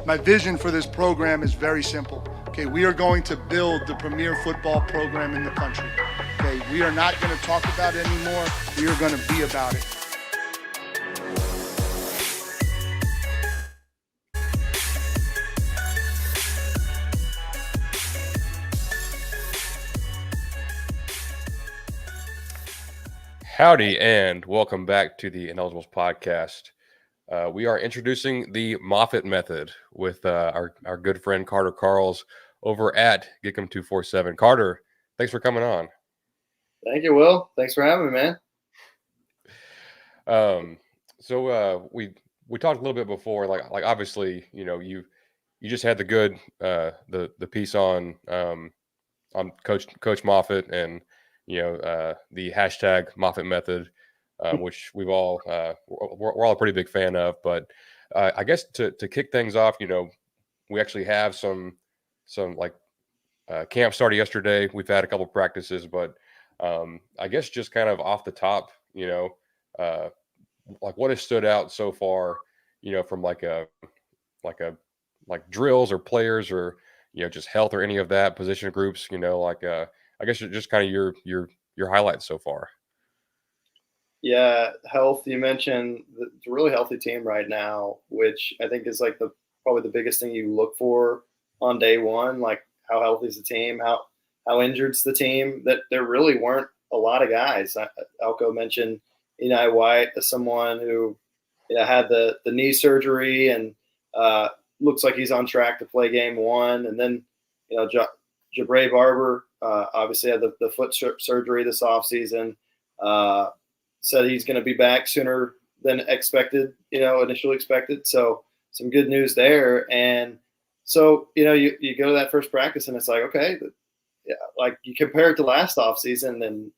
My vision for this program is very simple. Okay, we are going to build the premier football program in the country. Okay, we are not going to talk about it anymore. We are going to be about it. Howdy, and welcome back to the Ineligibles podcast. We are introducing the Moffitt Method with our good friend Carter Karels over at GigEm247. Carter, thanks for coming on. Thank you, Will. Thanks for having me, man. We talked a little bit before, like obviously, you just had the piece on Coach Moffitt and the hashtag Moffitt Method, which we're all a pretty big fan of. But I guess to kick things off, we actually have some camp started yesterday. We've had a couple practices, but I guess just kind of off the top, like what has stood out so far, from like drills or players or just health or any of that position groups, I guess just kind of your highlights so far. Yeah, health. You mentioned it's a really healthy team right now, which I think is like probably the biggest thing you look for on day one. Like how healthy is the team? How injured's the team? That there really weren't a lot of guys. Elko mentioned Eli White as someone who had the knee surgery and looks like he's on track to play game one. And then Jabre Barber obviously had the foot surgery this offseason. Said he's going to be back sooner than expected, initially expected. So some good news there. And so, you go to that first practice and it's like, okay, like you compare it to last offseason and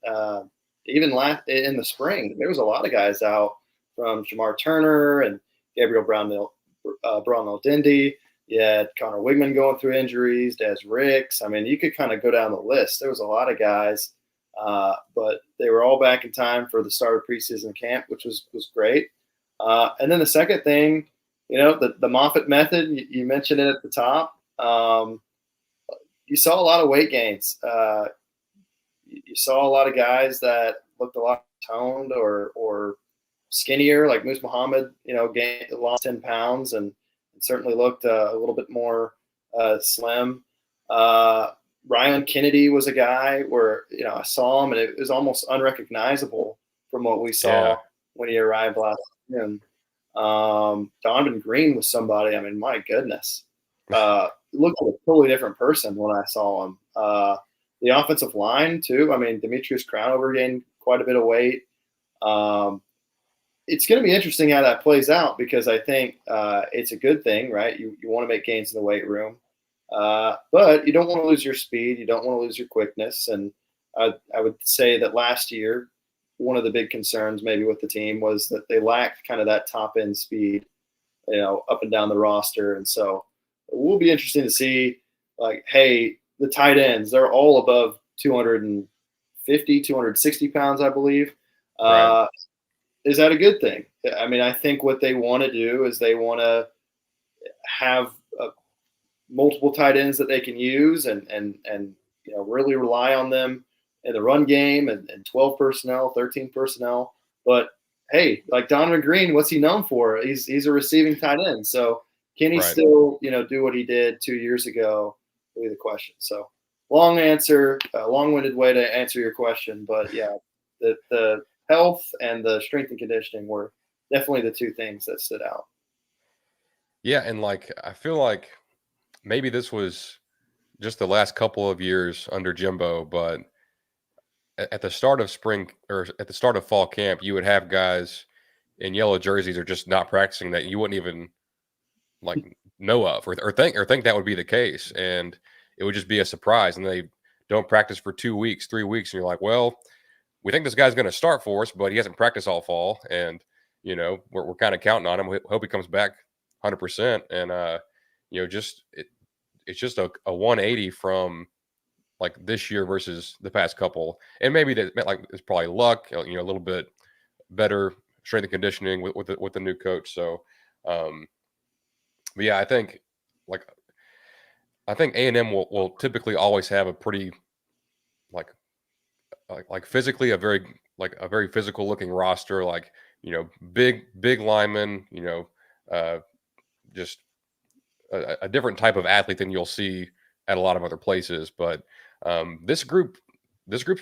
even in the spring, there was a lot of guys out from Jamar Turner and Gabriel Brownell Dindy. You had Connor Wigman going through injuries, Des Ricks. I mean, you could kind of go down the list. There was a lot of guys, but they were all back in time for the start of preseason camp, which was great. And then the second thing, the Moffitt Method, you mentioned it at the top. You saw a lot of weight gains. You saw a lot of guys that looked a lot toned or skinnier, like Moose Muhammad, lost 10 pounds and certainly looked a little bit more slim. Ryan Kennedy was a guy where, I saw him and it was almost unrecognizable from what we saw when he arrived last year. Donovan Green was somebody, I mean, my goodness. Looked like a totally different person when I saw him. The offensive line, too. I mean, Demetrius Crownover gained quite a bit of weight. It's going to be interesting how that plays out because I think it's a good thing, right? You want to make gains in the weight room. But you don't want to lose your speed. You don't want to lose your quickness. And I would say that last year, one of the big concerns maybe with the team was that they lacked kind of that top end speed, up and down the roster. And so it will be interesting to see, like, hey, the tight ends, they're all above 250, 260 pounds, I believe. Right. Is that a good thing? I mean, I think what they want to do is they want to have multiple tight ends that they can use and really rely on them in the run game and 12 personnel, 13 personnel. But hey, like Donovan Green, what's he known for? He's a receiving tight end. So can he still, do what he did 2 years ago? Will be the question. So long answer, long-winded way to answer your question. But yeah, the health and the strength and conditioning were definitely the two things that stood out. Yeah, and I feel like maybe this was just the last couple of years under Jimbo, but at the start of spring or at the start of fall camp, you would have guys in yellow jerseys are just not practicing that you wouldn't even know of or think that would be the case, and it would just be a surprise. And they don't practice for 2 weeks, 3 weeks, and you're like, well, we think this guy's going to start for us, but he hasn't practiced all fall, and we're kind of counting on him. We hope he comes back 100%, and it's just a 180 from like this year versus the past couple, and maybe that it's probably luck, a little bit better strength and conditioning with the new coach. So, but yeah, I think like I think A&M will typically always have a pretty like physically a very physical looking roster, like, big linemen, uh, just a different type of athlete than you'll see at a lot of other places. But this group's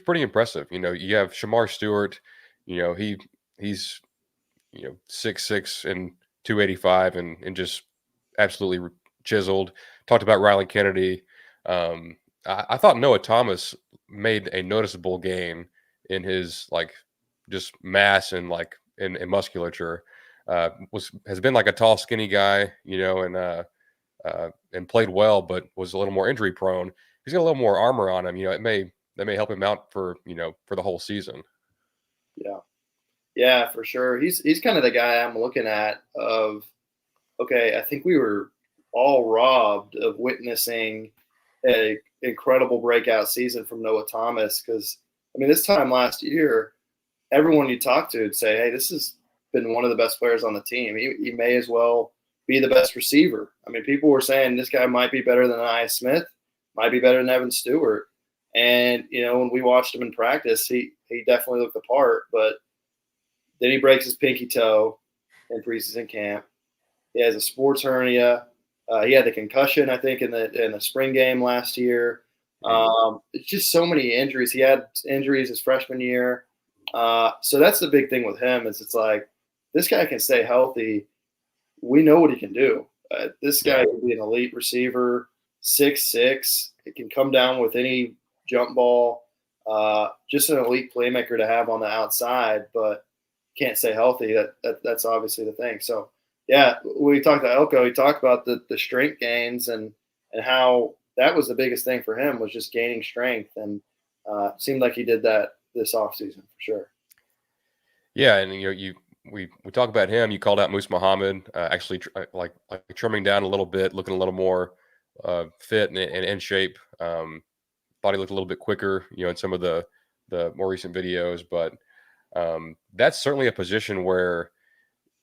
pretty impressive. You have Shamar Stewart. He's 6'6" and 285 and just absolutely chiseled. Talked about Riley Kennedy. I thought Noah Thomas made a noticeable gain in his just mass and in musculature. Has been like a tall, skinny guy, and played well, but was a little more injury prone. He's got a little more armor on him. That may help him out for the whole season. Yeah. Yeah, for sure. He's kind of the guy I'm looking at of, okay, I think we were all robbed of witnessing a incredible breakout season from Noah Thomas, because I mean, this time last year, everyone you talk to would say, hey, this has been one of the best players on the team. He may as well be the best receiver. I mean, people were saying this guy might be better than Nia Smith, might be better than Evan Stewart. And, when we watched him in practice, he definitely looked the part, but then he breaks his pinky toe in preseason camp. He has a sports hernia. He had the concussion, I think, in the spring game last year. It's just so many injuries. He had injuries his freshman year. So that's the big thing with him is it's like this guy can stay healthy. We know what he can do. This guy can be an elite receiver, 6'6". It can come down with any jump ball. Just an elite playmaker to have on the outside, but can't stay healthy. That's obviously the thing. So, yeah, we talked to Elko. He talked about the strength gains and how that was the biggest thing for him was just gaining strength, and seemed like he did that this offseason for sure. Yeah, and we talk about him. You called out Moose Muhammad, actually like trimming down a little bit, looking a little more fit and in shape. Thought he looked a little bit quicker, in some of the more recent videos, but that's certainly a position where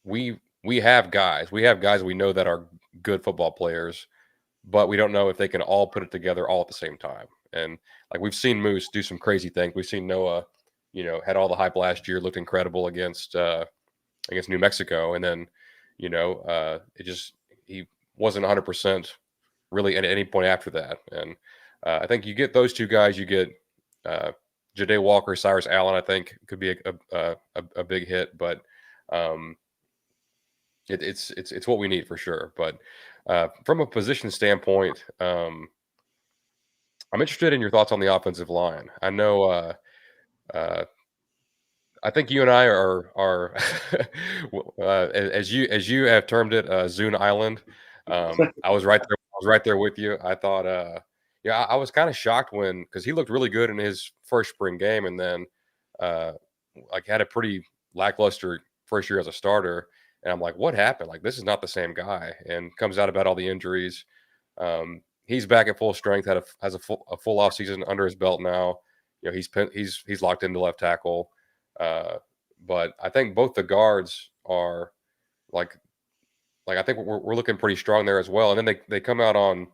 we have guys. We have guys we know that are good football players, but we don't know if they can all put it together all at the same time. And we've seen Moose do some crazy things. We've seen Noah, had all the hype last year, looked incredible against New Mexico, and then he wasn't 100% really at any point after that. And I think you get those two guys, you get Ja'Day Walker, Cyrus Allen. I think could be a big hit, but it's what we need for sure. But from a position standpoint, I'm interested in your thoughts on the offensive line. I know. I think you and I are as you have termed it, Zune Island. I was right there. I was right there with you. I thought, I was kind of shocked because he looked really good in his first spring game, and then had a pretty lackluster first year as a starter. And I'm like, what happened? This is not the same guy. And comes out about all the injuries. He's back at full strength. Has a full off season under his belt now. He's locked into left tackle. But I think both the guards are I think we're looking pretty strong there as well. And then they come out on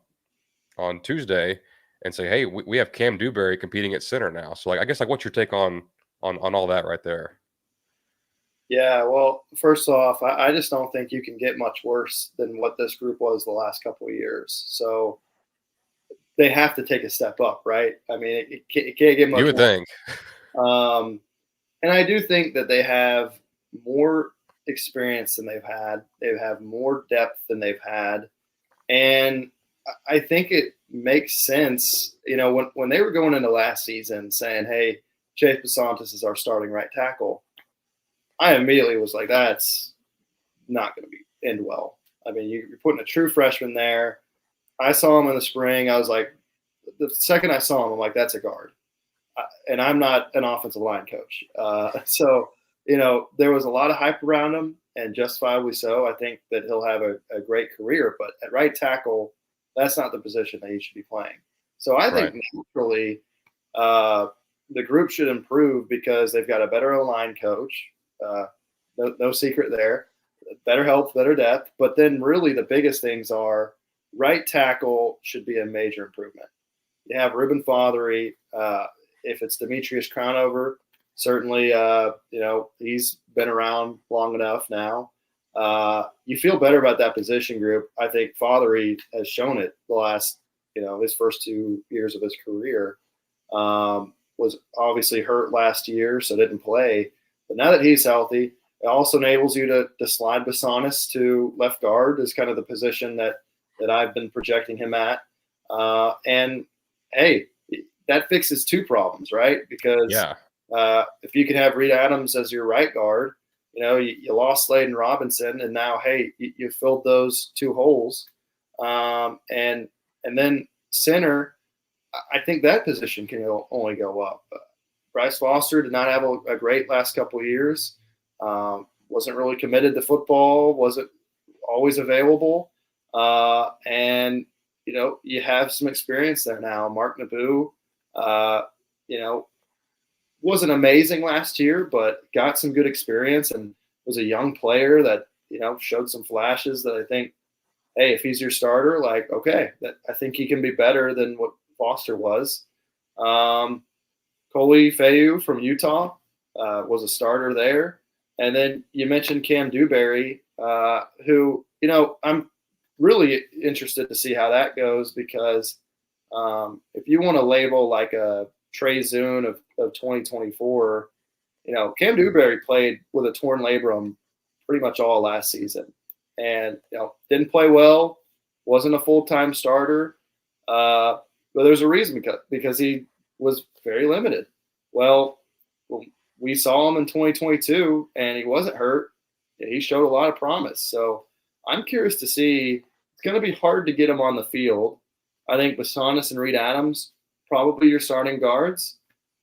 Tuesday and say, hey, we have Cam Dewberry competing at center now. So I guess what's your take on all that right there? Yeah, well, first off, I just don't think you can get much worse than what this group was the last couple of years. So they have to take a step up, right? I mean, it can't get much. You would think. And I do think that they have more experience than they've had. They have more depth than they've had. And I think it makes sense, when they were going into last season saying, hey, Chase Basantis is our starting right tackle, I immediately was like, that's not going to end well. I mean, you're putting a true freshman there. I saw him in the spring. I was like, the second I saw him, I'm like, that's a guard. And I'm not an offensive line coach. So, there was a lot of hype around him, and justifiably so. I think that he'll have a great career. But at right tackle, that's not the position that he should be playing. So I think naturally the group should improve because they've got a better O-line coach. No secret there. Better health, better depth. But then really the biggest things are right tackle should be a major improvement. You have Ruben Fothery. If it's Demetrius Crownover, certainly, he's been around long enough now. You feel better about that position group. I think Fothery has shown it the last, his first 2 years of his career. Was obviously hurt last year, so didn't play. But now that he's healthy, it also enables you to slide Basanis to left guard is kind of the position that I've been projecting him at. And hey, that fixes 2 problems, right? Because if you can have Reed Adams as your right guard, you lost Sladen Robinson, and now, hey, you filled those 2 holes. And then center, I think that position can only go up. Bryce Foster did not have a great last couple of years. Wasn't really committed to football, wasn't always available. And, you have some experience there now. Mark Naboo, wasn't amazing last year, but got some good experience and was a young player that, showed some flashes that I think, hey, if he's your starter, like, okay, I think he can be better than what Foster was. Coley Feu from Utah was a starter there. And then you mentioned Cam Dewberry, who, I'm really interested to see how that goes because if you want to label like a Trey Zune of 2024, Cam Dewberry played with a torn labrum pretty much all last season and, didn't play well, wasn't a full-time starter. But there's a reason because he was very limited. Well, we saw him in 2022 and he wasn't hurt. He showed a lot of promise. So I'm curious to see. It's going to be hard to get him on the field. I think Basanis and Reed Adams probably your starting guards.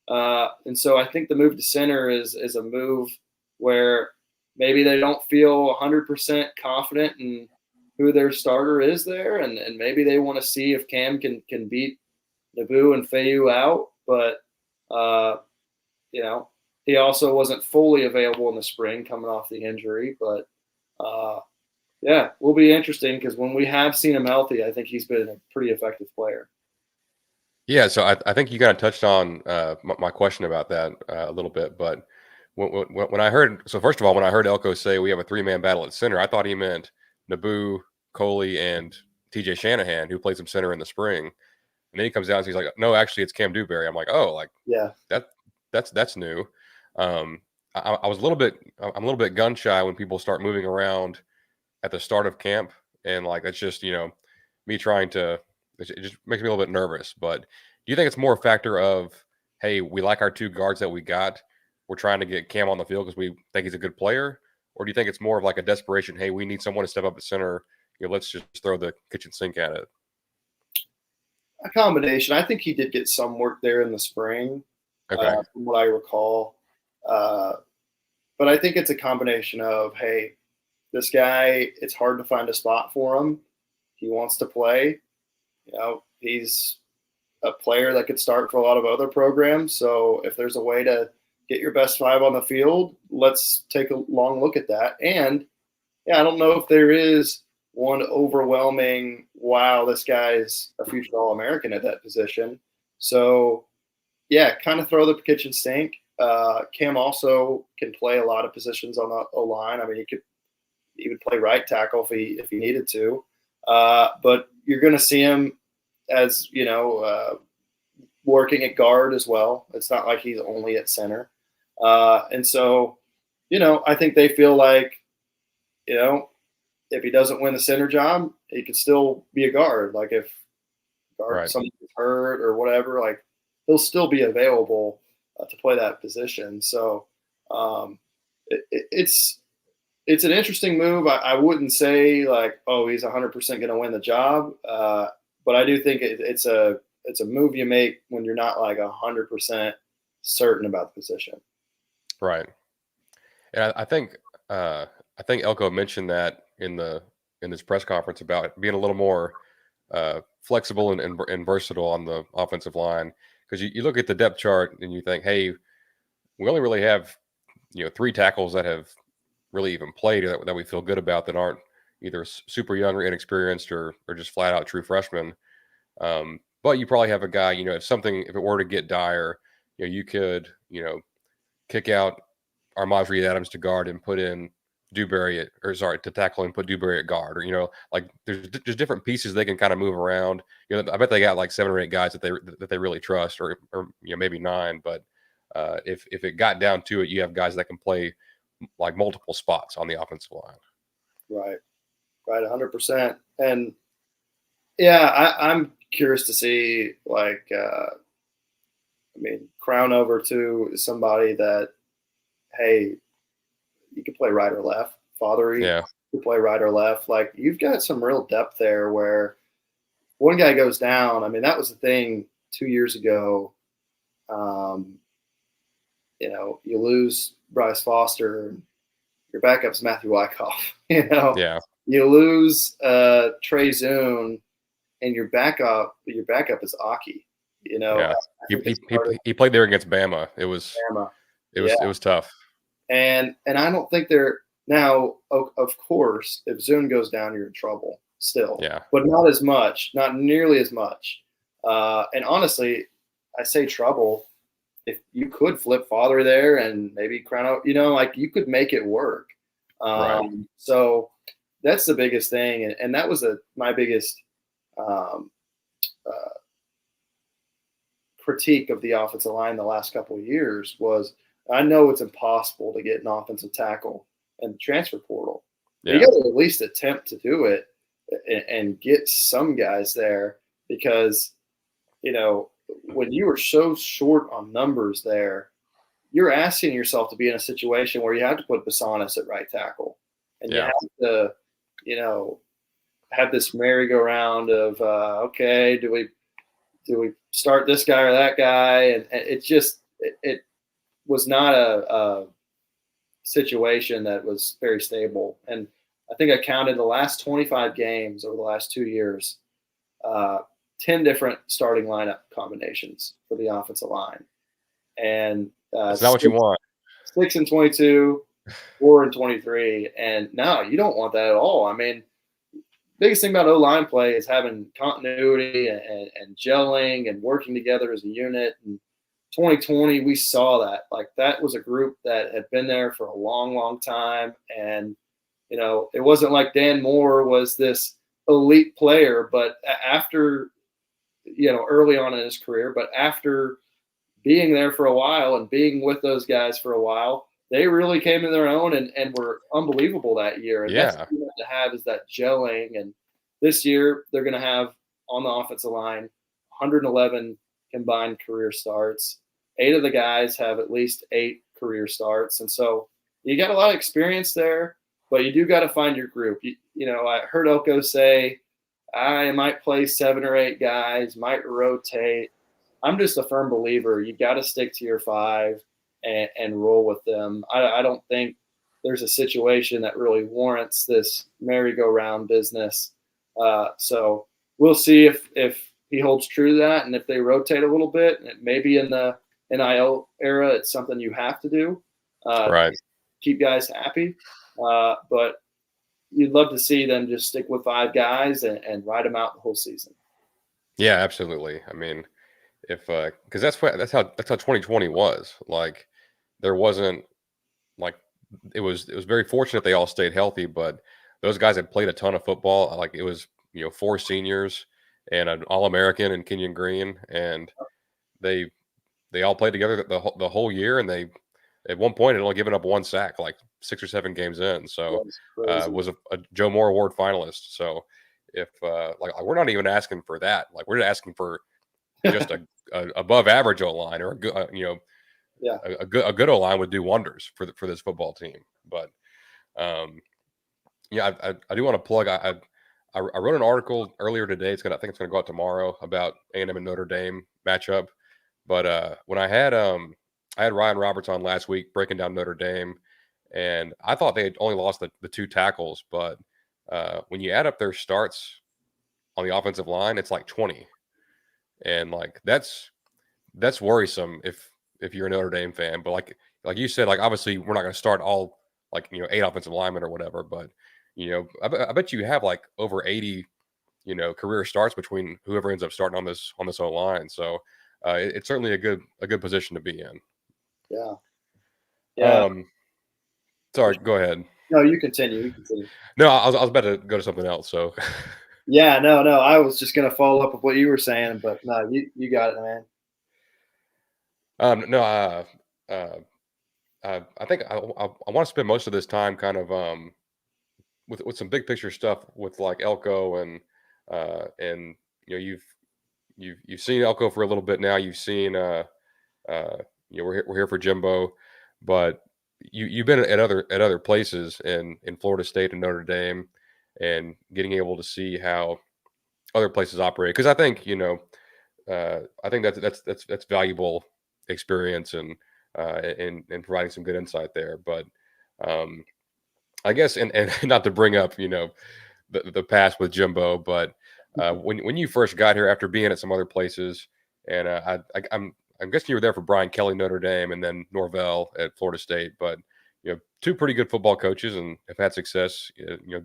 And so I think the move to center is a move where maybe they don't feel 100% confident in who their starter is there. And maybe they want to see if Cam can beat Naboo and Feu out. But, he also wasn't fully available in the spring coming off the injury. But, will be interesting because when we have seen him healthy, I think he's been a pretty effective player. Yeah, so I think you kind of touched on my question about that a little bit, but when I heard, so first of all, when I heard Elko say we have a 3-man battle at center, I thought he meant Naboo, Coley, and TJ Shanahan, who played some center in the spring. And then he comes out and he's like, no, actually it's Cam Dewberry. I'm like, oh, like that's new. I'm a little bit gun shy when people start moving around at the start of camp, and like that's just me trying to. It just makes me a little bit nervous. But do you think it's more a factor of, hey, we like our 2 guards that we got, we're trying to get Cam on the field because we think he's a good player, or do you think it's more of like a desperation? Hey, we need someone to step up at center. Let's just throw the kitchen sink at it. A combination. I think he did get some work there in the spring, Okay. From what I recall. But I think it's a combination of, hey, this guy, it's hard to find a spot for him. He wants to play. He's a player that could start for a lot of other programs. So if there's a way to get your best 5 on the field, let's take a long look at that. And, I don't know if there is one overwhelming, wow, this guy's a future All-American at that position. So, kind of throw the kitchen sink. Cam also can play a lot of positions on the O-line. I mean, he could even play right tackle if he needed to. But you're going to see him as, working at guard as well. It's not like he's only at center. And so, I think they feel like, if he doesn't win the center job, he could still be a guard. Like if someone gets hurt or whatever, like he'll still be available to play that position. So it's an interesting move. I wouldn't say like, oh, he's 100% going to win the job. But I do think it's a move you make when you're not like 100% certain about the position. Right. And I think Elko mentioned that in this press conference about being a little more flexible and versatile on the offensive line, because you look at the depth chart and you think, hey, we only really have 3 tackles that have really even played that we feel good about that aren't either super young or inexperienced or just flat out true freshmen. But you probably have a guy, if it were to get dire, you could, kick out Armaj Reed Adams to guard and put in to tackle and put Dewberry at guard, or like there's just different pieces they can kind of move around. I bet they got like 7 or 8 guys that they really trust, or maybe 9. But if it got down to it, you have guys that can play like multiple spots on the offensive line. Right, 100%. And yeah, I'm curious to see crown over to somebody that, hey, you can play right or left. Fathery, Yeah. you can play right or left. Like, you've got some real depth there where one guy goes down. I mean, that was the thing 2 years ago. You lose Bryce Foster, your backup's Matthew Wyckoff. Yeah. You lose Trey Zune, and your backup is Aki. Yeah. He played there against Bama. It was Bama. It was tough. And I don't think they're now. Of course, if Zune goes down, you're in trouble still. Yeah. But not nearly as much. And honestly, I say trouble. If you could flip Father there and maybe crown out, you could make it work. Right. So that's the biggest thing, and that was my biggest critique of the offensive line the last couple of years was, I know it's impossible to get an offensive tackle in the transfer portal. Yeah. You got to at least attempt to do it and get some guys there, because when you are so short on numbers there, you're asking yourself to be in a situation where you have to put Basanis at right tackle, and you have to, have this merry-go-round of okay, do we start this guy or that guy, and it was not a situation that was very stable. And I think I counted the last 25 games over the last 2 years, 10 different starting lineup combinations for the offensive line. And that's not what you want. 6 and 22, 4 and 23. And no, you don't want that at all. I mean, biggest thing about O-line play is having continuity and gelling and working together as a unit. And 2020, we saw that. Like, that was a group that had been there for a long, long time. And, it wasn't like Dan Moore was this elite player, but after, early on in his career, but after being there for a while and being with those guys for a while, they really came to their own and were unbelievable that year. And that's what you have to have, is that gelling. And this year they're going to have on the offensive line 111 combined career starts. 8 of the guys have at least 8 career starts. And so you got a lot of experience there, but you do got to find your group. I heard Elko say, I might play 7 or 8 guys, might rotate. I'm just a firm believer. You got to stick to your 5 and roll with them. I don't think there's a situation that really warrants this merry-go-round business. So we'll see if he holds true to that, and if they rotate a little bit. Maybe in the NIL era, it's something you have to do. Right. Keep guys happy. But you'd love to see them just stick with 5 guys and ride them out the whole season. Yeah, absolutely. I mean, because that's how 2020 was. Like, there wasn't, like, it was very fortunate they all stayed healthy, but those guys had played a ton of football. Like, it was 4 seniors and an All-American and Kenyon Green, and they all played together the whole year, and they at one point had only given up 1 sack, like 6 or 7 games in. So was a Joe Moore Award finalist. So if we're not even asking for that, like, we're asking for just a above average O-line, or a good a good O-line would do wonders for this football team. But I do want to plug. I wrote an article earlier today. I think it's going to go out tomorrow about A&M and Notre Dame matchup. But when I had Ryan Roberts on last week breaking down Notre Dame, and I thought they had only lost the 2 tackles, but when you add up their starts on the offensive line, it's like 20, and like that's worrisome if you're a Notre Dame fan. But like you said, like, obviously we're not going to start all 8 offensive linemen or whatever, but I bet you have like over 80, career starts between whoever ends up starting on this O line. So it's certainly a good position to be in. Yeah. Yeah. Sorry, go ahead. No, you continue. You continue. No, I was about to go to something else. So Yeah, no. I was just gonna follow up with what you were saying, but no, you got it, man. no, I think I want to spend most of this time kind of with some big picture stuff with like Elko and you've seen Elko for a little bit now. You've seen uh, we're here for Jimbo, but you've been at other places in Florida State and Notre Dame, and getting able to see how other places operate, because I think I think that's valuable experience and providing some good insight there. But um, I guess and not to bring up the past with Jimbo, but when you first got here after being at some other places, and I'm guessing you were there for Brian Kelly, Notre Dame, and then Norvell at Florida State, but two pretty good football coaches and have had success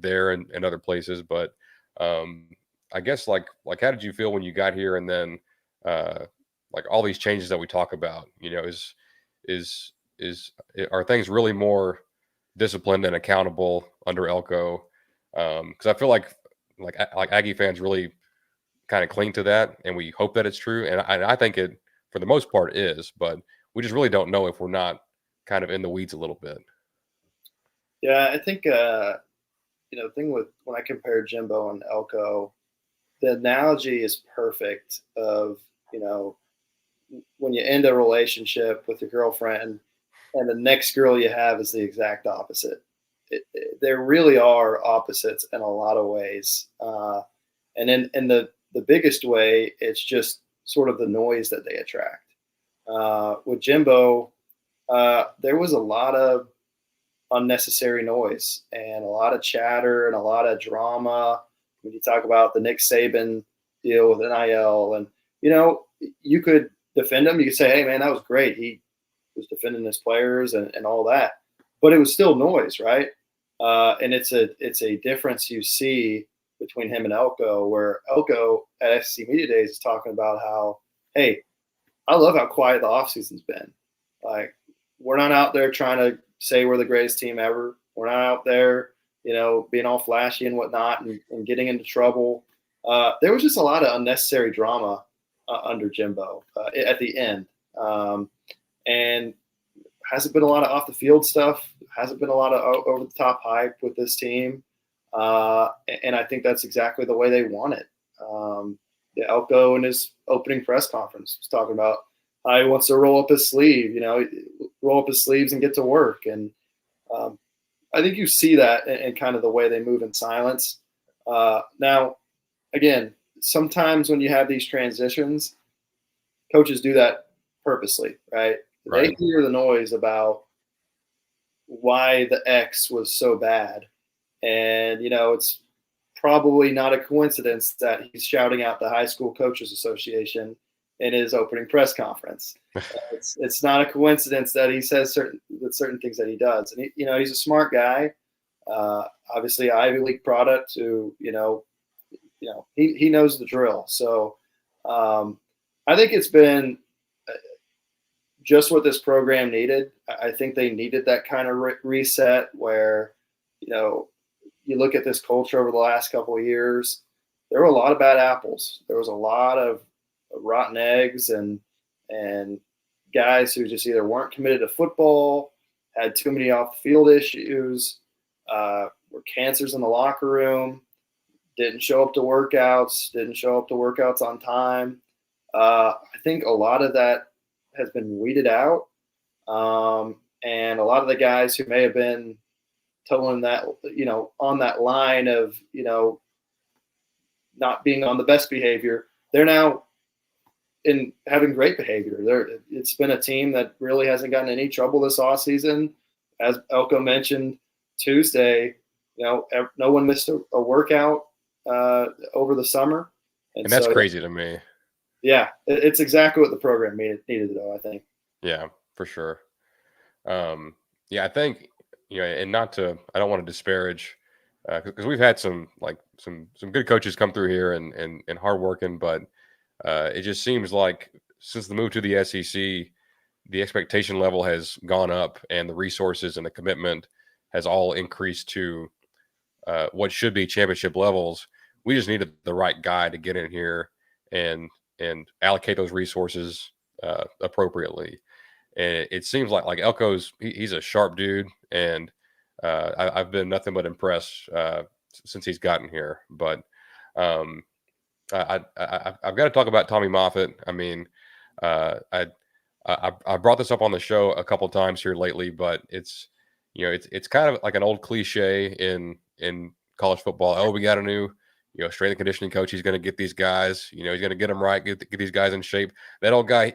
there and other places. But um, I guess like how did you feel when you got here, and then like all these changes that we talk about, is are things really more disciplined and accountable under Elko? Because I feel like Aggie fans really kind of cling to that, and we hope that it's true, and I think it for the most part is, but we just really don't know if we're not kind of in the weeds a little bit. Yeah, I think thing with when I compare Jimbo and Elko, the analogy is perfect of when you end a relationship with your girlfriend and the next girl you have is the exact opposite. There really are opposites in a lot of ways, and in the biggest way, it's just sort of the noise that they attract. With Jimbo, there was a lot of unnecessary noise and a lot of chatter and a lot of drama. When you talk about the Nick Saban deal with NIL, and you could defend him. You could say, "Hey, man, that was great. He was defending his players and all that," but it was still noise, right? And it's a difference you see between him and Elko, where Elko at SEC Media Days is talking about how, hey, I love how quiet the offseason's been. Like, we're not out there trying to say we're the greatest team ever. We're not out there, being all flashy and whatnot and getting into trouble. There was just a lot of unnecessary drama under Jimbo at the end. And hasn't been a lot of off the field stuff. Hasn't been a lot of over the top hype with this team. And I think that's exactly the way they want it. Elko in his opening press conference was talking about how he wants to roll up his sleeve, roll up his sleeves and get to work. And I think you see that in kind of the way they move in silence. Now, again, sometimes when you have these transitions, coaches do that purposely, right? They hear the noise about why the X was so bad. And, it's probably not a coincidence that he's shouting out the High School Coaches Association in his opening press conference. It's not a coincidence that he says certain things that he does. And, he's a smart guy, obviously Ivy League product who, he knows the drill. So I think it's been just what this program needed. I think they needed that kind of reset where, you look at this culture over the last couple of years, there were a lot of bad apples. There was a lot of rotten eggs and guys who just either weren't committed to football, had too many off the field issues, were cancers in the locker room, didn't show up to workouts on time. I think a lot of that has been weeded out. And a lot of the guys who may have been totaling that, on that line of, not being on the best behavior, they're now in having great behavior. It's been a team that really hasn't gotten any trouble this offseason. As Elko mentioned Tuesday, no one missed a workout over the summer. And that's crazy to me. Yeah, it's exactly what the program needed, though, I think. Yeah, for sure. Yeah, I think, and I don't want to disparage because we've had some good coaches come through here and hardworking, but it just seems like since the move to the SEC, the expectation level has gone up, and the resources and the commitment has all increased to what should be championship levels. We just needed the right guy to get in here and allocate those resources appropriately. And it seems like Elko's he's a sharp dude, and I've been nothing but impressed since he's gotten here. But I've got to talk about Tommy Moffitt. I mean, I brought this up on the show a couple times here lately, but it's it's kind of like an old cliche in college football. Oh, we got a new strength and conditioning coach. He's going to get these guys. He's going to get them right, get these guys in shape. That old guy,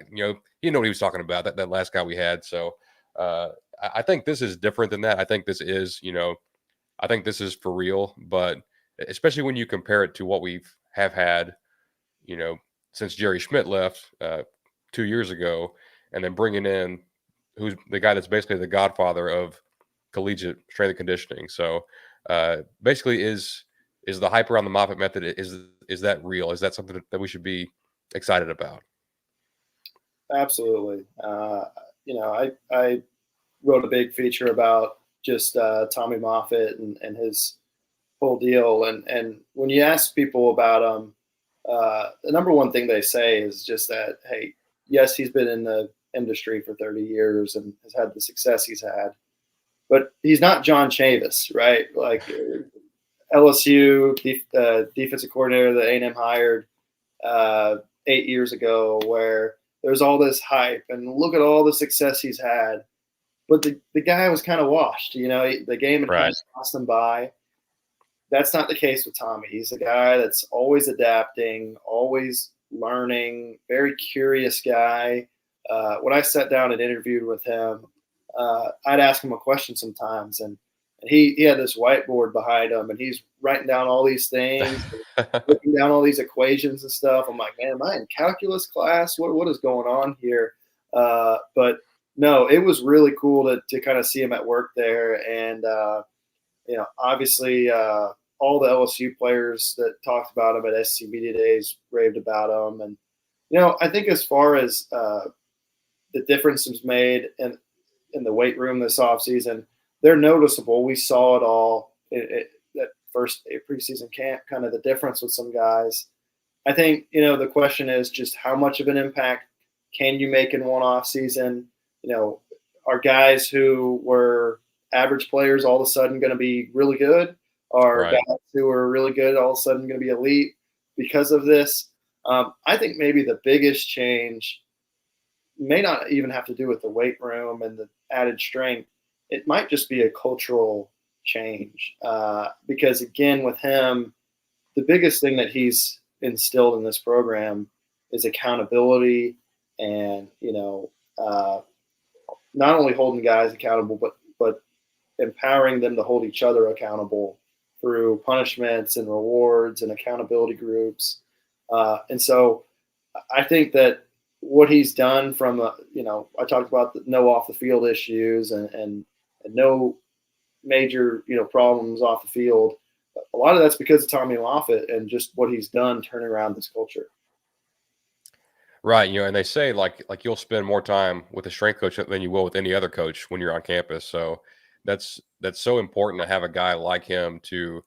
he knew what he was talking about. That last guy we had. So I think this is different than that. I think this is I think this is for real. But especially when you compare it to what we've have had, since Jerry Schmidt left 2 years ago, and then bringing in who's the guy that's basically the godfather of collegiate strength and conditioning. So basically, is the hype around the Moffitt method, is that real? Is that something that we should be excited about? Absolutely. I wrote a big feature about just Tommy Moffitt and his whole deal. And when you ask people about him, the number one thing they say is just that, hey, yes, he's been in the industry for 30 years and has had the success he's had, but he's not John Chavis, right? Like LSU defensive coordinator that A&M hired 8 years ago, where there's all this hype and look at all the success he's had, but the guy was kind of washed. The game had kind of passed him by. That's not the case with Tommy. He's a guy that's always adapting, always learning, very curious guy. When I sat down and interviewed with him, I'd ask him a question sometimes, and he had this whiteboard behind him, and he's writing down all these things, looking down all these equations and stuff. I'm like, man, am I in calculus class? What is going on here? But no, it was really cool to kind of see him at work there, and obviously all the LSU players that talked about him at SC Media Days raved about him, and I think as far as the difference was made in the weight room this offseason, they're noticeable. We saw it all that first preseason camp, kind of the difference with some guys. I think, the question is just how much of an impact can you make in one off season? Are guys who were average players all of a sudden going to be really good? Are guys who are really good all of a sudden going to be elite because of this? I think maybe the biggest change may not even have to do with the weight room and the added strength. It might just be a cultural change because, again, with him, the biggest thing that he's instilled in this program is accountability and, not only holding guys accountable, but empowering them to hold each other accountable through punishments and rewards and accountability groups. And so I think that what he's done from, I talked about the no off the field issues and no major, problems off the field. A lot of that's because of Tommy Moffitt and just what he's done turning around this culture. Right. And they say like you'll spend more time with a strength coach than you will with any other coach when you're on campus. So that's so important to have a guy like him to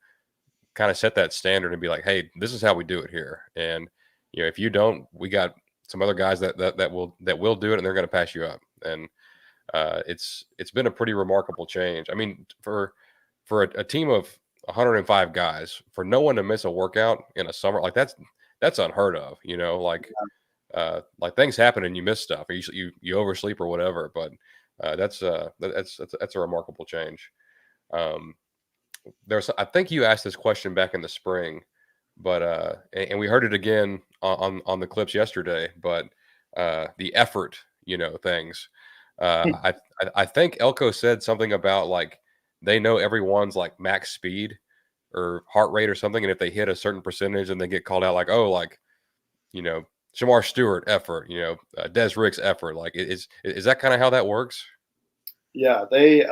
kind of set that standard and be like, hey, this is how we do it here. And, if you don't, we got some other guys that will do it, and they're going to pass you up. And it's been a pretty remarkable change. I mean, for a team of 105 guys, for no one to miss a workout in a summer, like that's unheard of, like things happen and you miss stuff, or you oversleep or whatever. But that's a remarkable change. I think you asked this question back in the spring, but and we heard it again on the clips yesterday. But the effort, things. I think Elko said something about like they know everyone's like max speed or heart rate or something, and if they hit a certain percentage, and they get called out, like, oh, like Shamar Stewart effort, Des Rick's effort. Like, is that kind of how that works? Yeah, they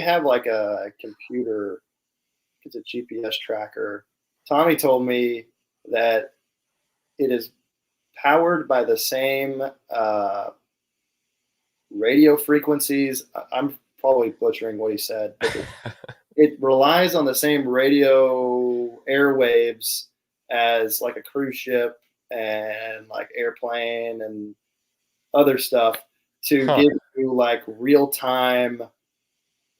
have like a computer it's a GPS tracker. Tommy told me that it is powered by the same radio frequencies. I'm probably butchering what he said, but it relies on the same radio airwaves as like a cruise ship and like airplane and other stuff to give you like real time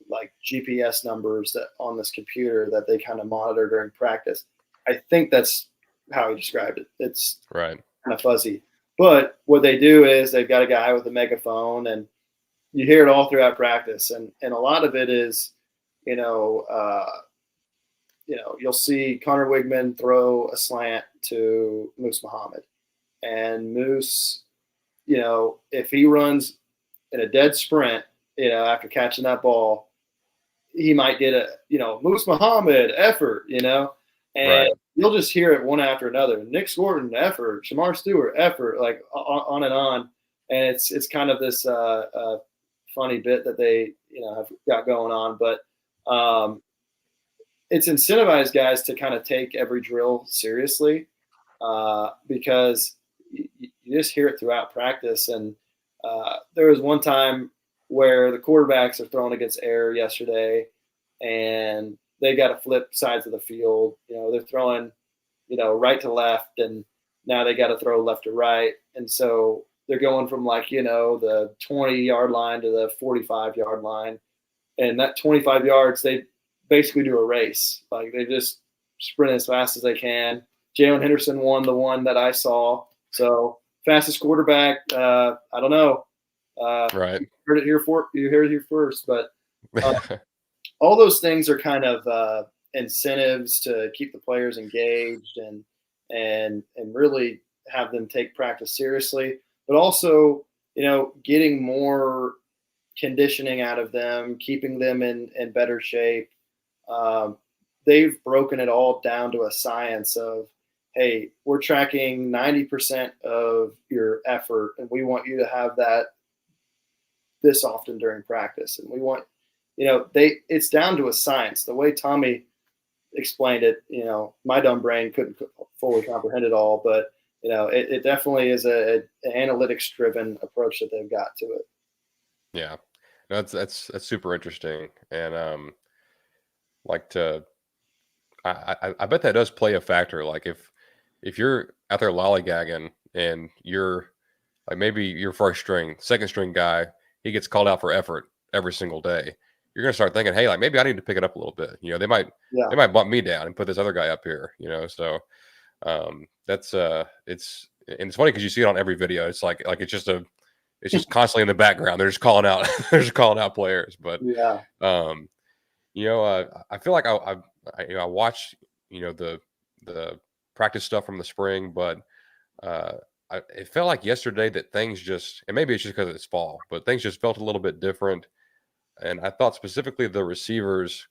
like GPS numbers that on this computer that they kind of monitor during practice. I think that's how he described it. It's right. kind of fuzzy, but what they do is they've got a guy with a megaphone, and you hear it all throughout practice, and a lot of it is, you'll see Connor Wigman throw a slant to Moose Muhammad, and Moose, if he runs in a dead sprint, after catching that ball, he might get a, Moose Muhammad effort, and right. you'll just hear it one after another. Nick Scorton effort, Shamar Stewart effort, like on and on. And it's kind of this funny bit that they, have got going on, but it's incentivized guys to kind of take every drill seriously because you just hear it throughout practice. And there was one time where the quarterbacks are throwing against air yesterday, and they got to flip sides of the field. They're throwing, right to left, and now they got to throw left to right. And so they're going from like, the 20-yard line to the 45-yard line. And that 25 yards, they basically do a race. Like they just sprint as fast as they can. Jalen Henderson won the one that I saw. So fastest quarterback, I don't know. Right. You heard it here first, but all those things are kind of incentives to keep the players engaged and really have them take practice seriously, but also, getting more conditioning out of them, keeping them in better shape. They've broken it all down to a science of, hey, we're tracking 90% of your effort, and we want you to have that this often during practice. And we want, it's down to a science. The way Tommy explained it, my dumb brain couldn't fully comprehend it all, but it definitely is an analytics driven approach that they've got to it. Yeah, no, that's super interesting. And I bet that does play a factor. Like if you're out there lollygagging and you're like, maybe your first string, second string guy, he gets called out for effort every single day, you're going to start thinking, hey, like maybe I need to pick it up a little bit. They might bump me down and put this other guy up here, so that's and it's funny because you see it on every video. It's like it's just constantly in the background. They're just calling out, players. But yeah, I feel like I watched, the practice stuff from the spring, but it felt like yesterday that things just, and maybe it's just because it's fall, but things just felt a little bit different. And I thought specifically the receivers,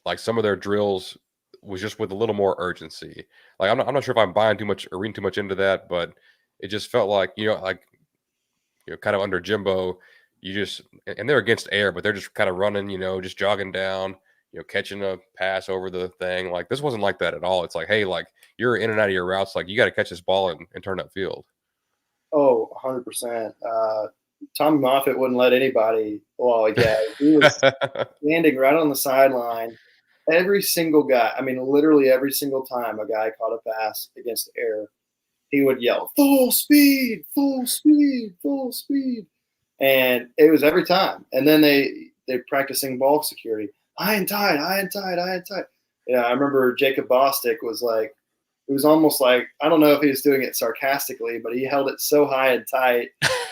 like some of their drills was just with a little more urgency. Like I'm not sure if I'm buying too much or reading too much into that, but it just felt like, kind of under Jimbo, and they're against air, but they're just kind of running, just jogging down, catching a pass over the thing. Like this wasn't like that at all. It's like, hey, like you're in and out of your routes. Like you got to catch this ball and turn upfield. Oh, 100%. Tommy Moffitt wouldn't let anybody lollygag. He was standing right on the sideline. Every single guy, literally every single time a guy caught a pass against air, he would yell, full speed, full speed, full speed. And it was every time. And then they're practicing ball security. High and tight, high and tight, high and tight. I remember Jacob Bostic was like, it was almost like, I don't know if he was doing it sarcastically, but he held it so high and tight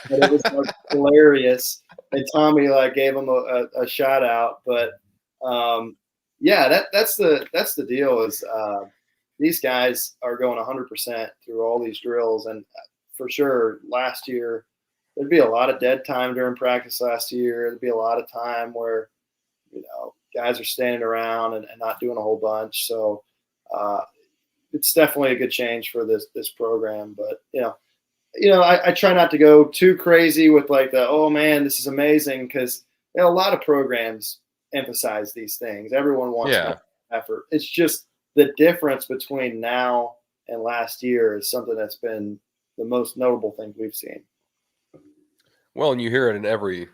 that it was like hilarious. And Tommy gave him a shout out. But that's the deal is these guys are going 100% through all these drills. And for sure, last year, there'd be a lot of dead time during practice last year. There'd be a lot of time where, guys are standing around and not doing a whole bunch. So it's definitely a good change for this program. But, I try not to go too crazy with oh man, this is amazing. Cause a lot of programs emphasize these things. Everyone wants effort. It's just the difference between now and last year is something that's been the most notable thing we've seen. Well, and you hear it in every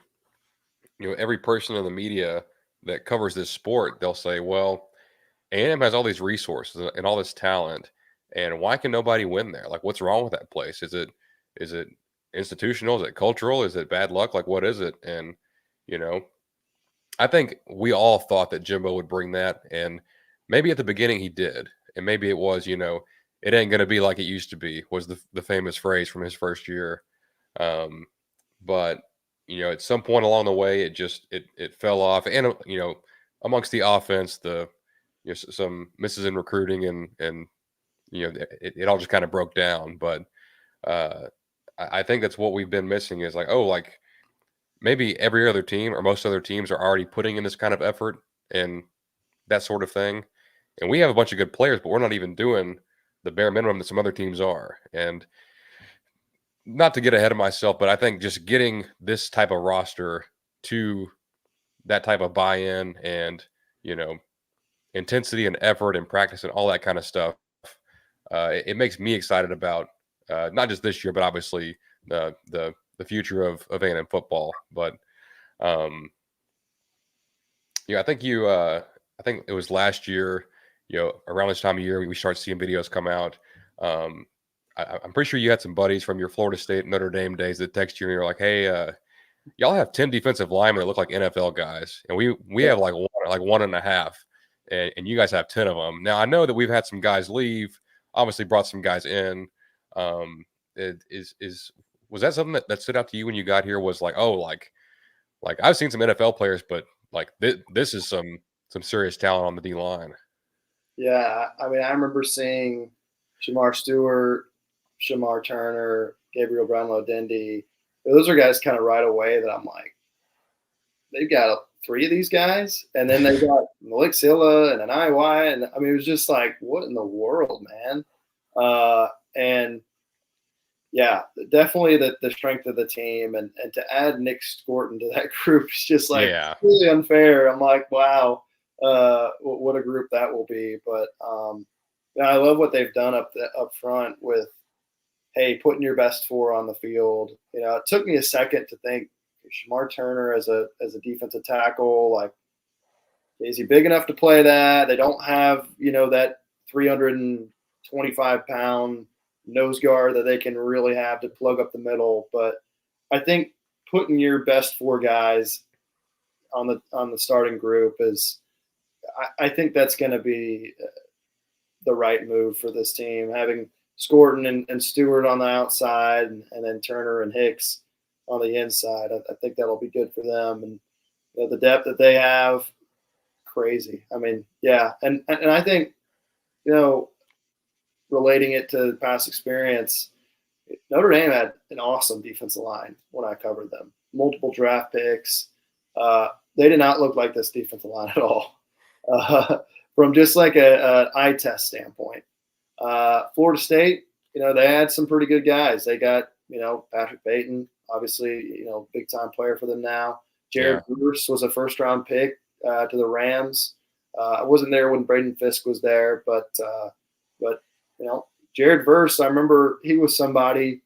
person in the media that covers this sport. They'll say, well, A&M has all these resources and all this talent, and why can nobody win there? Like, what's wrong with that place? Is it institutional? Is it cultural? Is it bad luck? Like, what is it? And you know, I think we all thought that Jimbo would bring that, and maybe at the beginning he did, and maybe it was, it ain't going to be like it used to be, was the famous phrase from his first year. Um, but at some point along the way, it fell off, and amongst the offense, some misses in recruiting, and it all just kind of broke down. But I think that's what we've been missing is like maybe every other team or most other teams are already putting in this kind of effort and that sort of thing. And we have a bunch of good players, but we're not even doing the bare minimum that some other teams are. And not to get ahead of myself, but I think just getting this type of roster to that type of buy-in and, intensity and effort and practice and all that kind of stuff, it makes me excited about not just this year, but obviously the future of A&M football. But I think I think it was last year, around this time of year we start seeing videos come out. I'm pretty sure you had some buddies from your Florida State Notre Dame days that text you and you're like, hey, y'all have 10 defensive linemen that look like NFL guys, and we have like one and a half, and you guys have 10 of them. Now I know that we've had some guys leave, obviously brought some guys in. Was that something that stood out to you when you got here? Was like, oh, like I've seen some NFL players, but like this is some serious talent on the D line. Yeah, I mean, I remember seeing Shamar Stewart, Shamar Turner, Gabriel Brownlow-Dendy. Those are guys kind of right away that I'm like, they've got 3 of these guys, and then they got Malik Silla and an IY, and I mean, it was just like, what in the world, man? And yeah, definitely the strength of the team, and to add Nick Scorton to that group is just like really unfair. I'm like, wow, what a group that will be. But I love what they've done up front with, hey, putting your best 4 on the field. It took me a second to think Shamar Turner as a defensive tackle, like, is he big enough to play that? They don't have, that 325-pound nose guard that they can really have to plug up the middle. But I think putting your best 4 guys on the starting group is, I think that's going to be the right move for this team. Having Scorton and Stewart on the outside, and then Turner and Hicks on the inside, I think that'll be good for them. And the depth that they have, crazy. I mean, yeah, and I think, relating it to past experience, Notre Dame had an awesome defensive line when I covered them. Multiple draft picks. They did not look like this defensive line at all, from just like an eye test standpoint. Florida State, they had some pretty good guys. They got, Patrick Payton, obviously, big time player for them now. Jared Bruce was a first round pick to the Rams. I wasn't there when Braden Fisk was there, but Jared Verse, I remember he was somebody.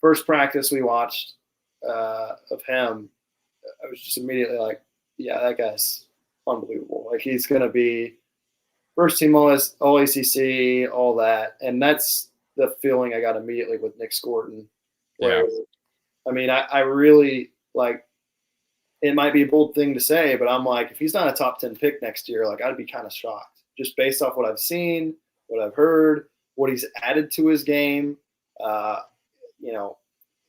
First practice we watched of him, I was just immediately like, yeah, that guy's unbelievable. Like, he's going to be first team all ACC, all that. And that's the feeling I got immediately with Nick Scorton. Yeah. I mean, I really, like, it might be a bold thing to say, but I'm like, if he's not a top 10 pick next year, like, I'd be kind of shocked just based off what I've seen, what I've heard, what he's added to his game.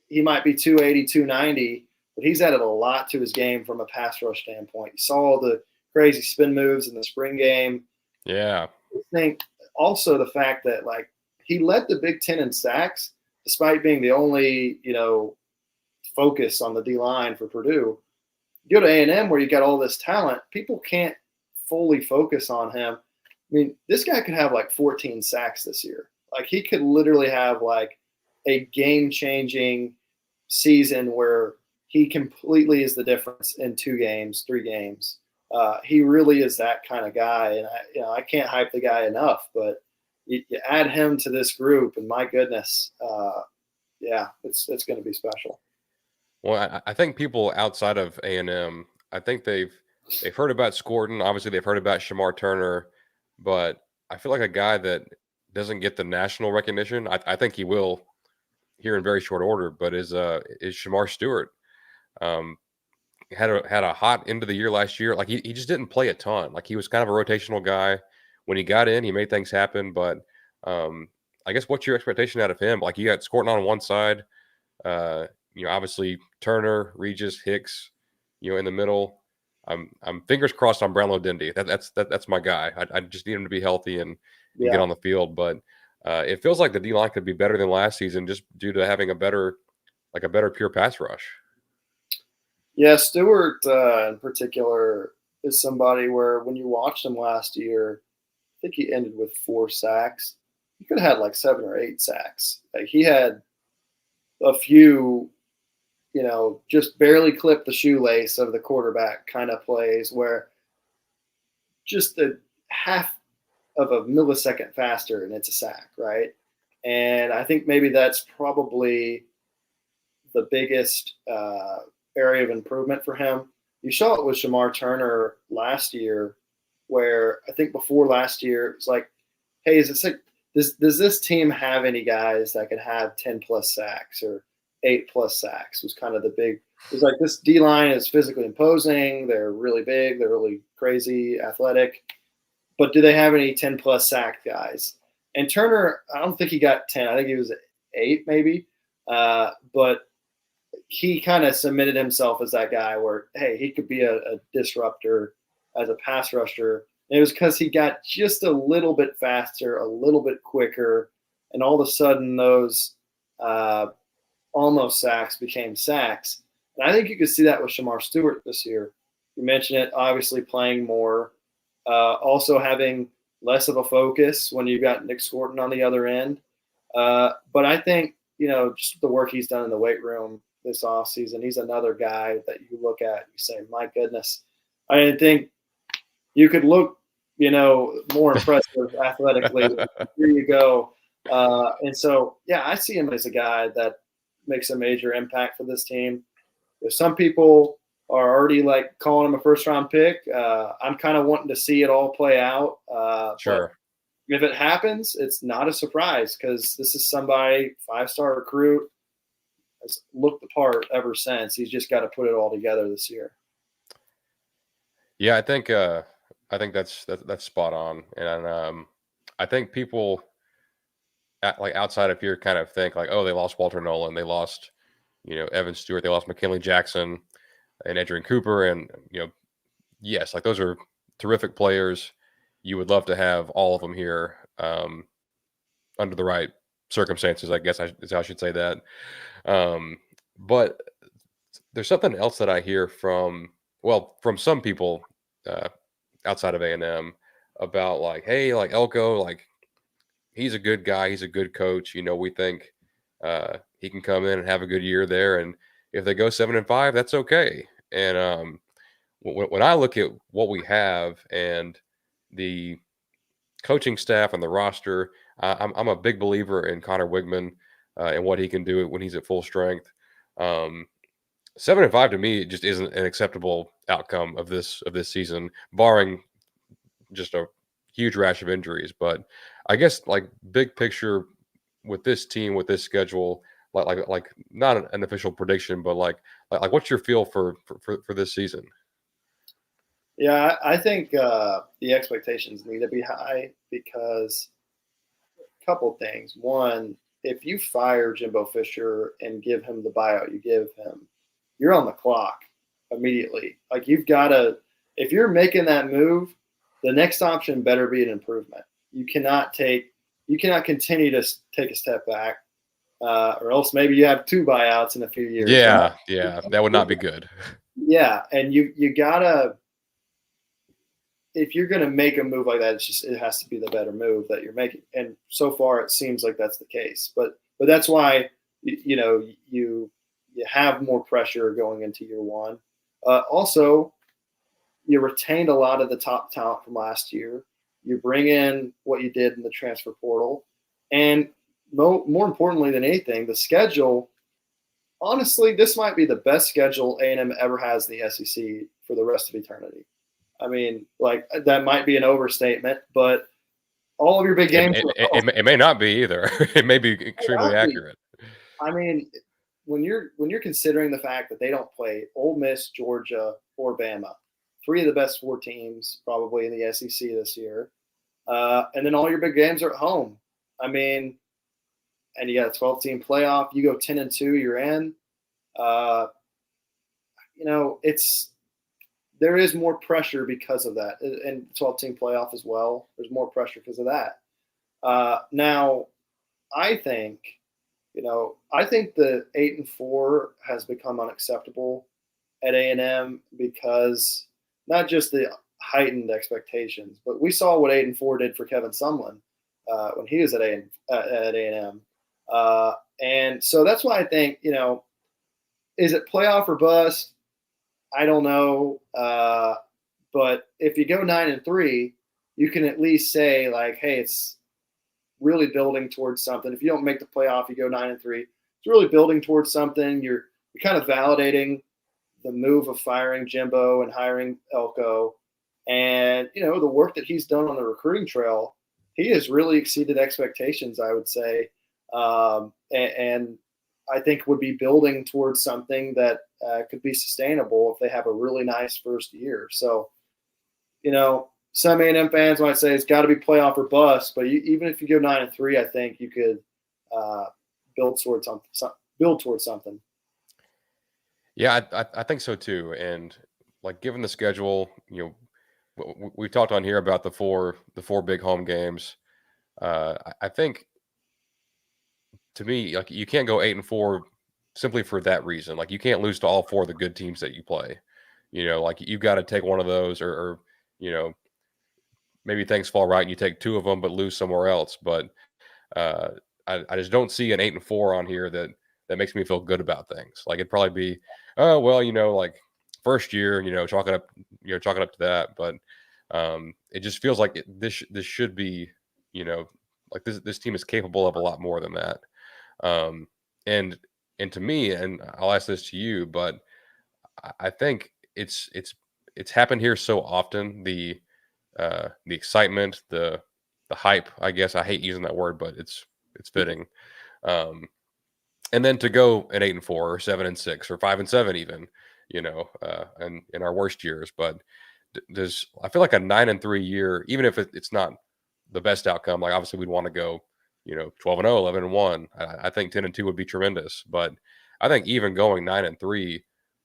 He might be 280, 290, but he's added a lot to his game from a pass rush standpoint. You saw the crazy spin moves in the spring game. Yeah. I think also the fact that, like, he led the Big Ten in sacks despite being the only, focus on the D-line for Purdue. You go to A&M where you got all this talent, people can't fully focus on him. I mean, this guy could have like 14 sacks this year. Like, he could literally have like a game-changing season where he completely is the difference in 2 games, 3 games. He really is that kind of guy, and I can't hype the guy enough. But you add him to this group, and my goodness, yeah, it's going to be special. Well, I think people outside of A&M, I think they've heard about Scorton. Obviously, they've heard about Shamar Turner, but I feel like a guy that doesn't get the national recognition. I think he will here in very short order, but is Shamar Stewart. Um, had a hot end of the year last year. Like he just didn't play a ton. Like he was kind of a rotational guy. When he got in, he made things happen. But I guess what's your expectation out of him? Like you got Scorton on one side. Obviously Turner, Regis, Hicks, in the middle. I'm fingers crossed on Brownlow Dindy. That's my guy. I just need him to be healthy and get on the field. But it feels like the D line could be better than last season just due to having a better pure pass rush. Yeah, Stewart in particular is somebody where when you watched him last year, I think he ended with 4 sacks. He could have had like 7 or 8 sacks. Like he had a few, just barely clipped the shoelace of the quarterback kind of plays where just a half of a millisecond faster and it's a sack, right? And I think maybe that's probably the biggest area of improvement for him. You saw it with Shamar Turner last year, where I think before last year, it's like, hey, does this team have any guys that could have 10 plus sacks or 8 plus sacks? Was kind of the big. It's like this D line is physically imposing. They're really big. They're really crazy, athletic. But do they have any 10 plus sack guys? And Turner, I don't think he got 10. I think he was 8 maybe. But he kind of submitted himself as that guy where, hey, he could be a disruptor as a pass rusher. And it was because he got just a little bit faster, a little bit quicker, and all of a sudden those almost sacks became sacks. And I think you could see that with Shamar Stewart this year. You mentioned it, obviously playing more, also having less of a focus when you've got Nick Scorton on the other end. But I think, just the work he's done in the weight room this offseason, he's another guy that you look at, you say, my goodness, I didn't think you could look, more impressive athletically. Here you go. And so, yeah, I see him as a guy that makes a major impact for this team. If some people are already like calling him a first-round pick, I'm kind of wanting to see it all play out. Sure. But if it happens, it's not a surprise because this is somebody, 5-star recruit, has looked the part ever since. He's just got to put it all together this year. Yeah, I think that's spot on, and I think people outside of here kind of think like, oh, they lost Walter Nolan, they lost Evan Stewart, they lost McKinley Jackson and Adrian Cooper, and yes, like those are terrific players. You would love to have all of them here under the right circumstances, I guess is how I should say that. But there's something else that I hear from some people outside of A&M about like, hey, like Elko, like he's a good guy, he's a good coach. We think he can come in and have a good year there, and if they go 7-5, that's okay. And when I look at what we have and the coaching staff and the roster, I'm a big believer in Connor Wigman and what he can do when he's at full strength. 7-5 to me just isn't an acceptable outcome of this season, barring just a huge rash of injuries. But I guess like big picture with this team, with this schedule, like not an official prediction, but like what's your feel for this season? Yeah, I think the expectations need to be high because a couple things. One, if you fire Jimbo Fisher and give him the buyout you give him, you're on the clock immediately. Like you've got to, if you're making that move, the next option better be an improvement. You cannot continue to take a step back, or else maybe you have 2 buyouts in a few years. Yeah, that would not be good. Yeah, and you gotta, if you're gonna make a move like that, it has to be the better move that you're making. And so far, it seems like that's the case. But that's why you have more pressure going into year one. Also, you retained a lot of the top talent from last year. You bring in what you did in the transfer portal, and more importantly than anything, the schedule. Honestly, this might be the best schedule A&M ever has in the SEC for the rest of eternity. I mean, like, that might be an overstatement, but all of your big games. It may not be either. It may be extremely accurate. I mean, when you're considering the fact that they don't play Ole Miss, Georgia, or Bama, three of the best four teams probably in the SEC this year, and then all your big games are at home. I mean, and you got a 12-team playoff. You go 10-2, you're in. There is more pressure because of that, and 12-team playoff as well. There's more pressure because of that. Now, I think the 8-4 has become unacceptable at A&M because not just the heightened expectations, but we saw what 8-4 did for Kevin Sumlin when he was at A&M. And so that's why I think, is it playoff or bust? I don't know. But if you go 9-3, you can at least say, like, hey, it's really building towards something. If you don't make the playoff, you go 9-3. It's really building towards something. You're kind of validating the move of firing Jimbo and hiring Elko. And, the work that he's done on the recruiting trail, he has really exceeded expectations, I would say. And I think would be building towards something that could be sustainable if they have a really nice first year. So, some A&M fans might say it's got to be playoff or bust, but even if you go 9-3, I think you could build towards something. Yeah, I think so too. And like, given the schedule, we've talked on here about the four big home games. I think, to me, like, you can't go 8-4 simply for that reason. Like, you can't lose to all four of the good teams that you play. Like, you've got to take one of those, or maybe things fall right and you take two of them but lose somewhere else. But I just don't see an 8-4 on here that makes me feel good about things. Like, it'd probably be, oh well, like first year, chalk it up to that. But it just feels like this should be, like, this team is capable of a lot more than that. And to me, and I'll ask this to you, but I think it's happened here so often. The excitement, the hype, I guess. I hate using that word, but it's fitting. And then to go at 8-4 or 7-6 or 5-7 even, and in our worst years. But I feel like a 9-3 year, even if it's not the best outcome, like, obviously we'd want to go, 12-0, 11-1. I think 10-2 would be tremendous. But I think even going 9-3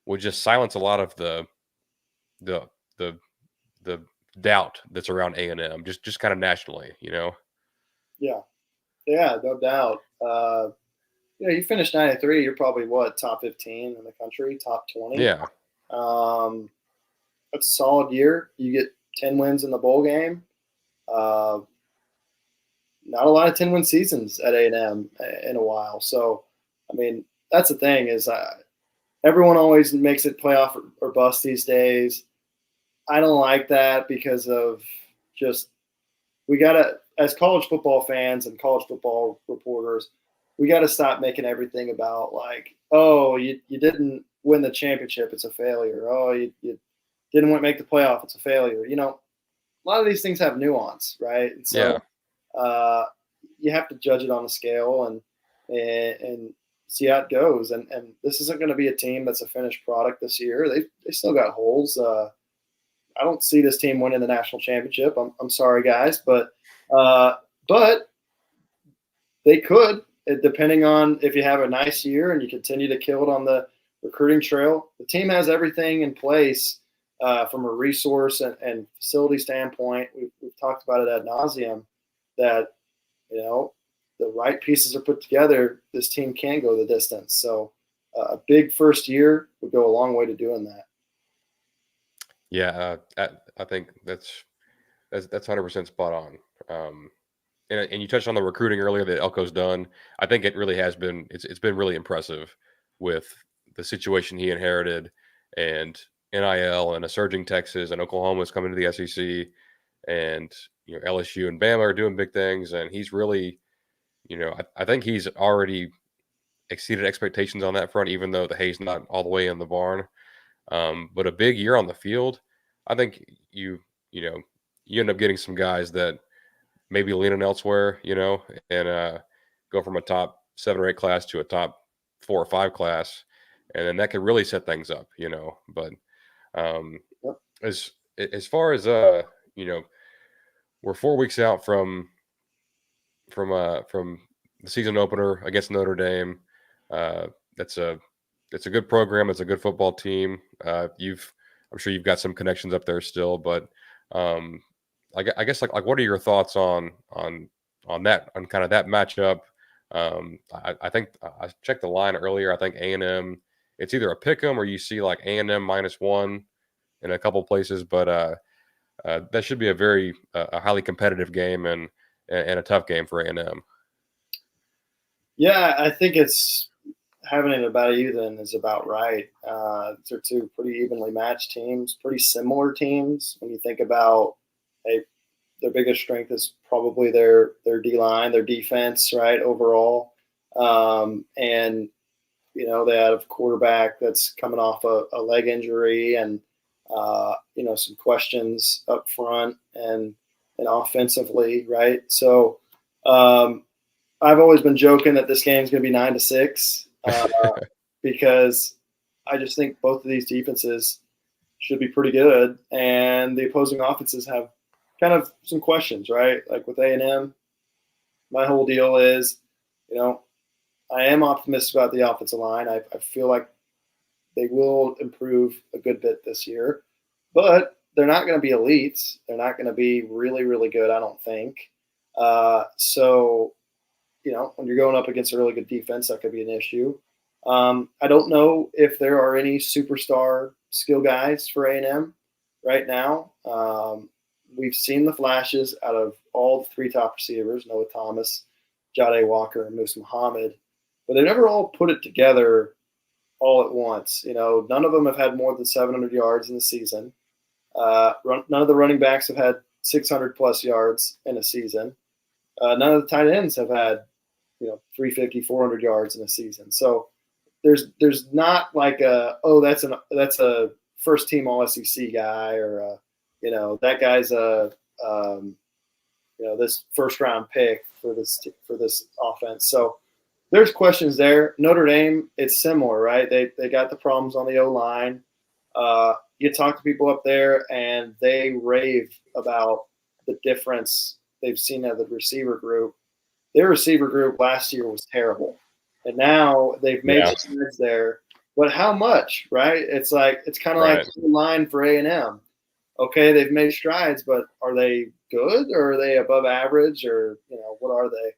would just silence a lot of the doubt that's around A&M, just kind of nationally, Yeah, no doubt. You finish 9-3, you're probably top 15 in the country, top 20. Yeah. That's a solid year. You get 10 wins in the bowl game. Not a lot of 10-win seasons at A&M in a while. So, I mean, that's the thing is everyone always makes it playoff or bust these days. I don't like that because of just we got to, as college football fans and college football reporters, we got to stop making everything about, like, oh, you didn't win the championship, it's a failure. Oh, you didn't make the playoff, it's a failure. A lot of these things have nuance, right? And so you have to judge it on a scale and see how it goes. And this isn't going to be a team that's a finished product this year. They still got holes. I don't see this team winning the national championship. I'm sorry, guys, but they could, depending on if you have a nice year and you continue to kill it on the recruiting trail. The team has everything in place from a resource and facility standpoint. We've talked about it ad nauseum that, the right pieces are put together. This team can go the distance. So a big first year would go a long way to doing that. Yeah, I think that's 100% spot on. And you touched on the recruiting earlier that Elko's done. I think it really has been. It's been really impressive with the situation he inherited, and NIL and a surging Texas, and Oklahoma's coming to the SEC, and LSU and Bama are doing big things, and he's really, I think he's already exceeded expectations on that front, even though the hay's not all the way in the barn. But a big year on the field, I think you end up getting some guys that maybe leaning elsewhere, and go from a top 7 or 8 class to a top 4 or 5 class, and then that could really set things up, But Yep. as far as we're 4 weeks out from the season opener against Notre Dame. That's a good program. It's a good football team. I'm sure you've got some connections up there still, but I guess like what are your thoughts on that, on kind of that matchup? I think I checked the line earlier. I think A&M, it's either a pick 'em or you see like A&M -1 in a couple places, but that should be a very a highly competitive game and a tough game for A&M. Yeah, I think it's having it about even is about right. They're two pretty evenly matched teams, pretty similar teams. When you think about their biggest strength is probably their D line, their defense, right? Overall, and they have a quarterback that's coming off a leg injury, and some questions up front and offensively, right? So I've always been joking that this game's going to be 9-6 because I just think both of these defenses should be pretty good, and the opposing offenses have kind of some questions, right? Like with A&M, my whole deal is, I am optimistic about the offensive line. I feel like they will improve a good bit this year, but they're not going to be elites. They're not going to be really, really good, I don't think. So, when you're going up against a really good defense, that could be an issue. I don't know if there are any superstar skill guys for A&M right now. We've seen the flashes out of all the 3 top receivers, Noah Thomas, Jade Walker, and Moose Muhammad, but they never all put it together all at once. None of them have had more than 700 yards in the season. None of the running backs have had 600 plus yards in a season. None of the tight ends have had 350, 400 yards in a season. So there's not like that's a first team All SEC guy, or that guy's this first round pick for this offense. So there's questions there. Notre Dame, it's similar, right? They got the problems on the O-line. You talk to people up there, and they rave about the difference they've seen out of the receiver group. Their receiver group last year was terrible, and now they've made strides there. But how much, right? It's kind of like the line for A&M. Okay, they've made strides, but are they good, or are they above average, or what are they?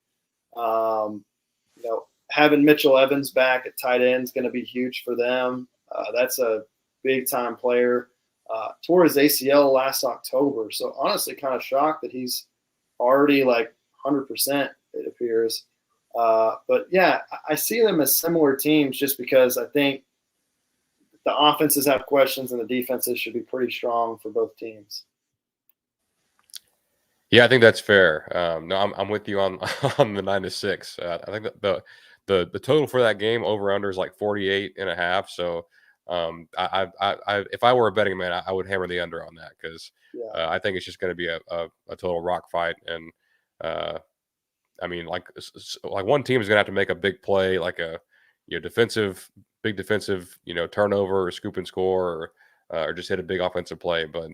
Having Mitchell Evans back at tight end is going to be huge for them. That's a big time player. Tore his ACL last October, so honestly, kind of shocked that he's already like 100%. It appears, but yeah, I see them as similar teams just because I think the offenses have questions and the defenses should be pretty strong for both teams. Yeah, I think that's fair. No, I'm with you on on the 9-6. I think that the total for that game over under is like 48.5. So I if I were a betting man, I would hammer the under on that, because I think it's just going to be a total rock fight. And I mean, like one team is going to have to make a big play, like a big defensive turnover or scoop and score, or just hit a big offensive play. But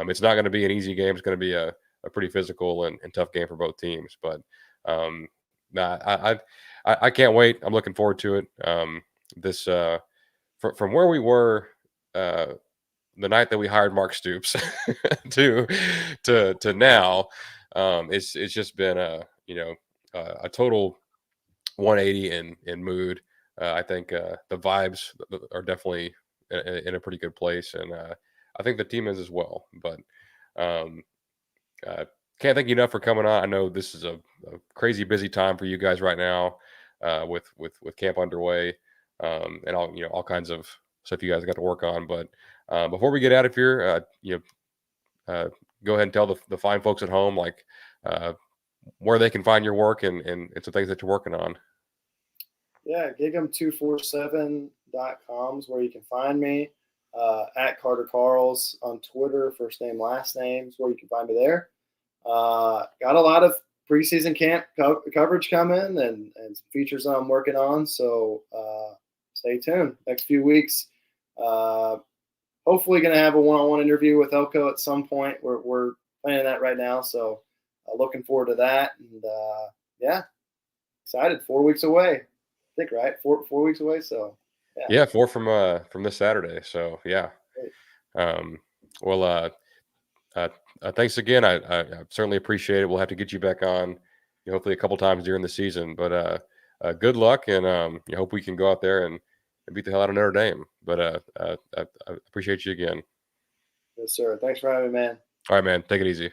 it's not going to be an easy game. It's going to be a pretty physical and tough game for both teams. But I can't wait. I'm looking forward to it. This from where we were the night that we hired Mark Stoops to now, it's just been a total 180 in mood. I think the vibes are definitely in a pretty good place, and I think the team is as well. But can't thank you enough for coming on. I know this is a crazy busy time for you guys right now, with camp underway, and all kinds of stuff you guys got to work on. But Before we get out of here, go ahead and tell the fine folks at home, like, where they can find your work and some things that you're working on. Yeah, GigEm247.com is where you can find me. At Carter Karels on Twitter, first name, last name is where you can find me there. Got a lot of preseason camp coverage coming and some features I'm working on. So stay tuned. Next few weeks, hopefully going to have a one-on-one interview with Elko at some point. We're planning that right now. So looking forward to that. And yeah, excited. 4 weeks away. I think, right? Four weeks away. So yeah, 4 from this Saturday. So yeah. Well, thanks again. I certainly appreciate it. We'll have to get you back on, hopefully a couple times during the season. But good luck, and I hope we can go out there and beat the hell out of Notre Dame. But I appreciate you again. Yes, sir. Thanks for having me, man. All right, man. Take it easy.